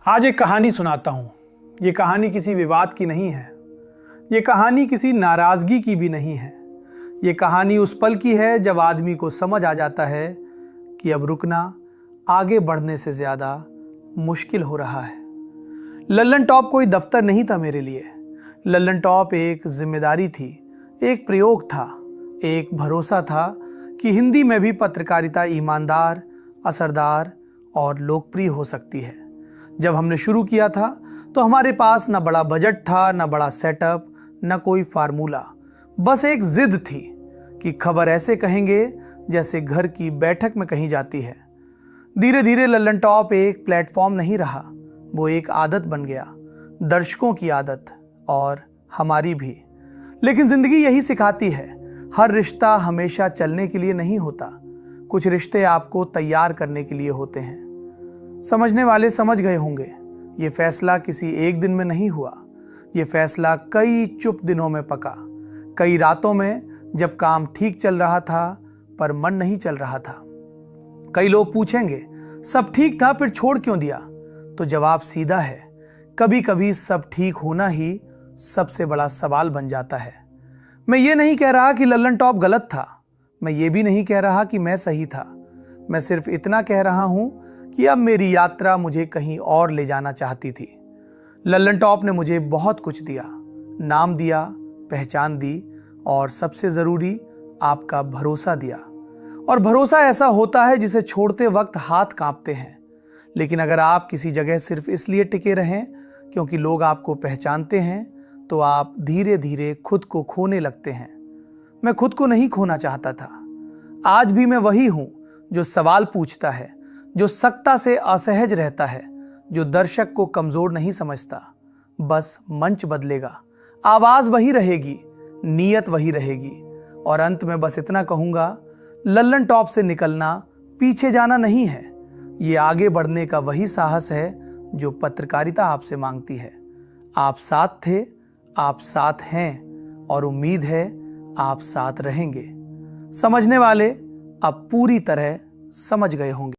आज एक कहानी सुनाता हूँ। ये कहानी किसी विवाद की नहीं है। ये कहानी किसी नाराज़गी की भी नहीं है। ये कहानी उस पल की है जब आदमी को समझ आ जाता है कि अब रुकना आगे बढ़ने से ज़्यादा मुश्किल हो रहा है। लल्लन टॉप कोई दफ्तर नहीं था मेरे लिए। लल्लन टॉप एक जिम्मेदारी थी, एक प्रयोग था, एक भरोसा था कि हिंदी में भी पत्रकारिता ईमानदार, असरदार और लोकप्रिय हो सकती है। जब हमने शुरू किया था तो हमारे पास न बड़ा बजट था, न बड़ा सेटअप, न कोई फार्मूला। बस एक जिद थी कि खबर ऐसे कहेंगे जैसे घर की बैठक में कही जाती है। धीरे धीरे लल्लन टॉप एक प्लेटफॉर्म नहीं रहा, वो एक आदत बन गया, दर्शकों की आदत और हमारी भी। लेकिन जिंदगी यही सिखाती है, हर रिश्ता हमेशा चलने के लिए नहीं होता। कुछ रिश्ते आपको तैयार करने के लिए होते हैं। समझने वाले समझ गए होंगे, ये फैसला किसी एक दिन में नहीं हुआ। ये फैसला कई चुप दिनों में पका, कई रातों में जब काम ठीक चल रहा था पर मन नहीं चल रहा था। कई लोग पूछेंगे, सब ठीक था फिर छोड़ क्यों दिया? तो जवाब सीधा है, कभी कभी सब ठीक होना ही सबसे बड़ा सवाल बन जाता है। मैं ये नहीं कह रहा कि लल्लन टॉप गलत था, मैं ये भी नहीं कह रहा कि मैं सही था। मैं सिर्फ इतना कह रहा हूं कि अब मेरी यात्रा मुझे कहीं और ले जाना चाहती थी। लल्लन टॉप ने मुझे बहुत कुछ दिया, नाम दिया, पहचान दी और सबसे ज़रूरी आपका भरोसा दिया। और भरोसा ऐसा होता है जिसे छोड़ते वक्त हाथ कांपते हैं। लेकिन अगर आप किसी जगह सिर्फ इसलिए टिके रहें क्योंकि लोग आपको पहचानते हैं तो आप धीरे धीरे खुद को खोने लगते हैं। मैं खुद को नहीं खोना चाहता था। आज भी मैं वही हूं जो सवाल पूछता है, जो सत्ता से असहज रहता है, जो दर्शक को कमजोर नहीं समझता। बस मंच बदलेगा, आवाज वही रहेगी, नीयत वही रहेगी। और अंत में बस इतना कहूंगा, लल्लन टॉप से निकलना पीछे जाना नहीं है, ये आगे बढ़ने का वही साहस है जो पत्रकारिता आपसे मांगती है। आप साथ थे, आप साथ हैं और उम्मीद है आप साथ रहेंगे। समझने वाले अब पूरी तरह समझ गए होंगे।